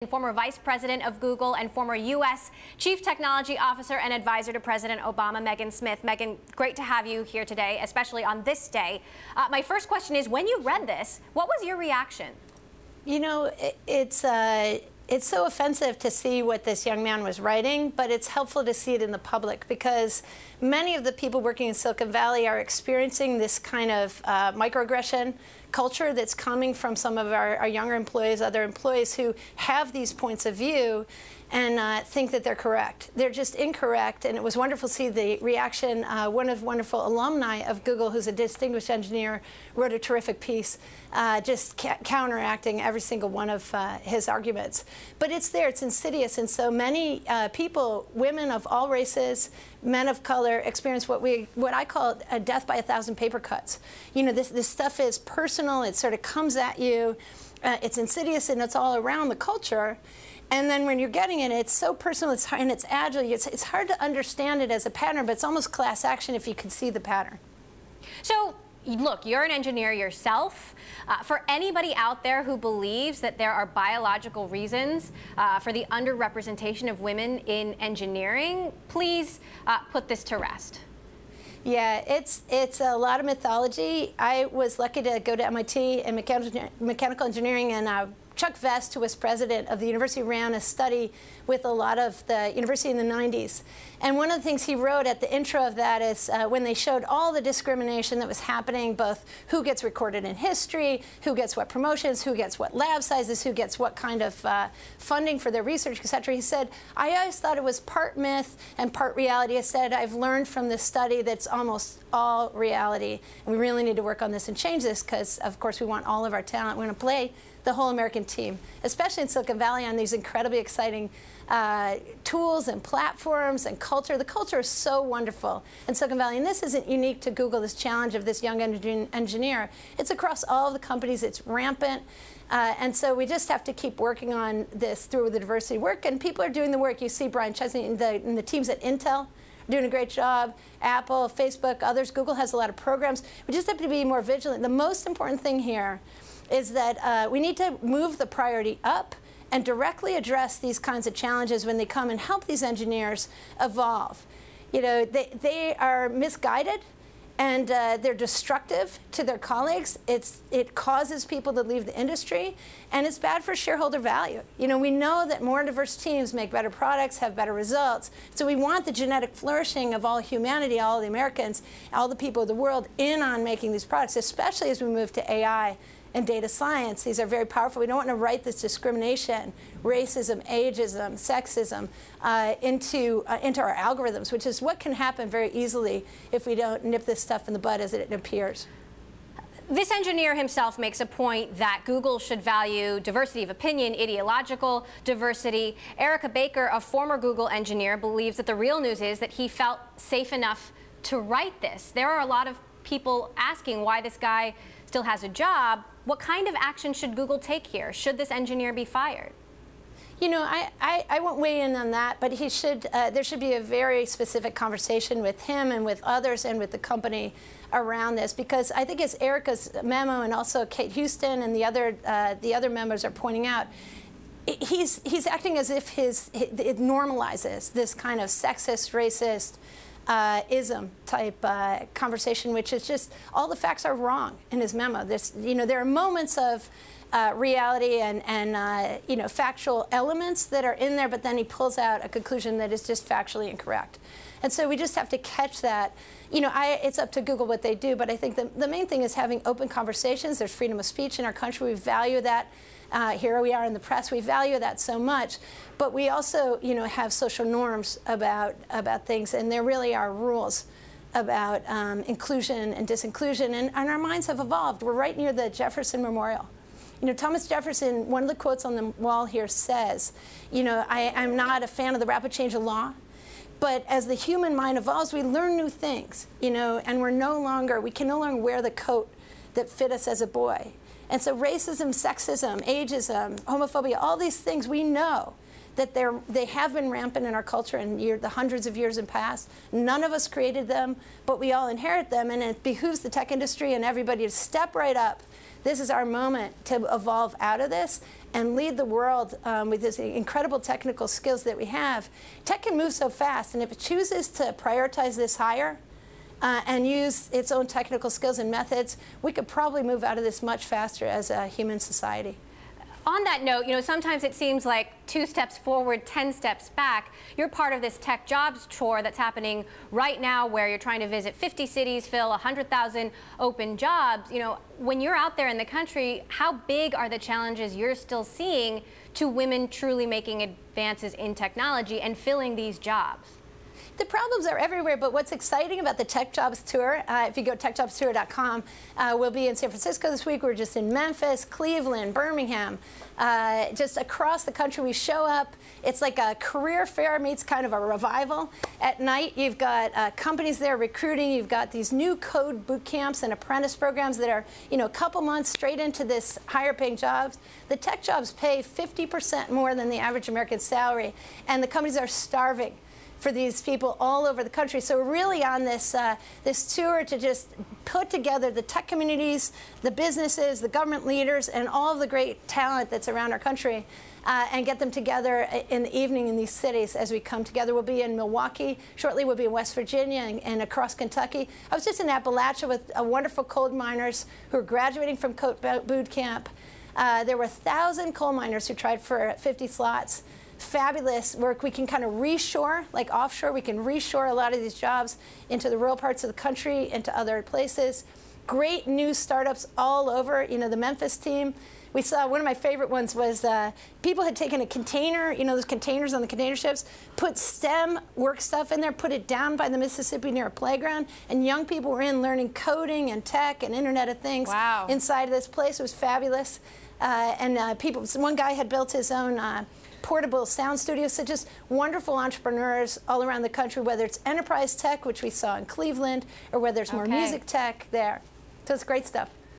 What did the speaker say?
Former Vice President of Google and former U.S. Chief Technology Officer and Advisor to President Obama, Megan Smith. Megan, great to have you here today, especially on this day. My first question is, when you read this, what was your reaction? You know, it's so offensive to see what this young man was writing, but it's helpful to see it in the public because many of the people working in Silicon Valley are experiencing this kind of microaggression culture that's coming from some of our younger employees, other employees who have these points of view and think that they're correct. They're just incorrect, and it was wonderful to see the reaction. One of the wonderful alumni of Google, who's a distinguished engineer, wrote a terrific piece just counteracting every single one of his arguments. But it's there, it's insidious, and so many people, women of all races, men of color, experience what I call a death by 1,000 paper cuts. You know, this stuff is personal, it sort of comes at you, it's insidious, and it's all around the culture. And then when you're getting it, it's so personal, it's hard, and it's agile. It's hard to understand it as a pattern, but it's almost class action if you can see the pattern. So, look, you're an engineer yourself. For anybody out there who believes that there are biological reasons for the underrepresentation of women in engineering, please put this to rest. Yeah, it's a lot of mythology. I was lucky to go to MIT in mechanical engineering, and Chuck Vest, who was president of the university, ran a study with a lot of the university in the 90s. And one of the things he wrote at the intro of that is when they showed all the discrimination that was happening, both who gets recorded in history, who gets what promotions, who gets what lab sizes, who gets what kind of funding for their research, et cetera. He said, I always thought it was part myth and part reality. I said, I've learned from this study that's almost all reality. And we really need to work on this and change this because, of course, we want all of our talent. We want to play the whole American team, especially in Silicon Valley on these incredibly exciting tools and platforms and culture. The culture is so wonderful in Silicon Valley, and this isn't unique to Google, this challenge of this young engineer. It's across all of the companies. It's rampant. And so we just have to keep working on this through the diversity work, and people are doing the work. You see Brian Chesney in the teams at Intel doing a great job, Apple, Facebook, others. Google has a lot of programs. We just have to be more vigilant. The most important thing here is that we need to move the priority up and directly address these kinds of challenges when they come and help these engineers evolve. You know, they are misguided and they're destructive to their colleagues. It causes people to leave the industry, and it's bad for shareholder value. You know, we know that more diverse teams make better products, have better results. So we want the genetic flourishing of all humanity, all the Americans, all the people of the world in on making these products, especially as we move to AI and data science. These are very powerful. We don't want to write this discrimination, racism, ageism, sexism into our algorithms, which is what can happen very easily if we don't nip this stuff in the bud as it appears. This engineer himself makes a point that Google should value diversity of opinion, ideological diversity. Erica Baker, a former Google engineer, believes that the real news is that he felt safe enough to write this. There are a lot of people asking why this guy still has a job. What kind of action should Google take here? Should this engineer be fired? You know, I won't weigh in on that, but he should. There should be a very specific conversation with him and with others and with the company around this, because I think as Erica's memo and also Kate Houston and the other members are pointing out, he's acting as if it normalizes this kind of sexist, racist, ism type conversation, which is just all the facts are wrong in his memo. You know, there are moments of reality and you know, factual elements that are in there, but then he pulls out a conclusion that is just factually incorrect. And so we just have to catch that. You know, it's up to Google what they do, but I think the main thing is having open conversations. There's freedom of speech in our country. We value that. Here we are in the press. We value that so much, but we also, you know, have social norms about things, and there really are rules about inclusion and disinclusion, and our minds have evolved. We're right near the Jefferson Memorial. You know, Thomas Jefferson, one of the quotes on the wall here says, you know, I'm not a fan of the rapid change of law, but as the human mind evolves, we learn new things, you know, and we can no longer wear the coat that fit us as a boy. And so racism, sexism, ageism, homophobia, all these things we know that they have been rampant in our culture in the hundreds of years in past. None of us created them, but we all inherit them, and it behooves the tech industry and everybody to step right up. This is our moment to evolve out of this and lead the world with these incredible technical skills that we have. Tech can move so fast, and if it chooses to prioritize this higher and use its own technical skills and methods, we could probably move out of this much faster as a human society. On that note, sometimes it seems like 2 steps forward, 10 steps back. You're part of this tech jobs tour that's happening right now where you're trying to visit 50 cities, fill 100,000 open jobs. When you're out there in the country, how big are the challenges you're still seeing to women truly making advances in technology and filling these jobs? The problems are everywhere, but what's exciting about the Tech Jobs Tour, if you go to techjobstour.com, we'll be in San Francisco this week. We're just in Memphis, Cleveland, Birmingham, just across the country. We show up. It's like a career fair meets kind of a revival. At night, you've got companies there recruiting. You've got these new code boot camps and apprentice programs that are, a couple months straight into this higher paying jobs. The tech jobs pay 50% more than the average American salary, and the companies are starving for these people all over the country. So we're really on this, this tour to just put together the tech communities, the businesses, the government leaders, and all of the great talent that's around our country, and get them together in the evening in these cities as we come together. We'll be in Milwaukee. Shortly we'll be in West Virginia and across Kentucky. I was just in Appalachia with wonderful coal miners who are graduating from boot camp. There were 1,000 coal miners who tried for 50 slots. Fabulous work. We can kind of reshore, like offshore, we can reshore a lot of these jobs into the rural parts of the country, into other places. Great new startups all over. The Memphis team, we saw one of my favorite ones was people had taken a container, those containers on the container ships, put STEM work stuff in there, put it down by the Mississippi near a playground, and young people were in learning coding and tech and Internet of Things inside of this place. It was fabulous. One guy had built his own portable sound studios, so just wonderful entrepreneurs all around the country, whether it's enterprise tech, which we saw in Cleveland, or whether it's more music tech there. So it's great stuff.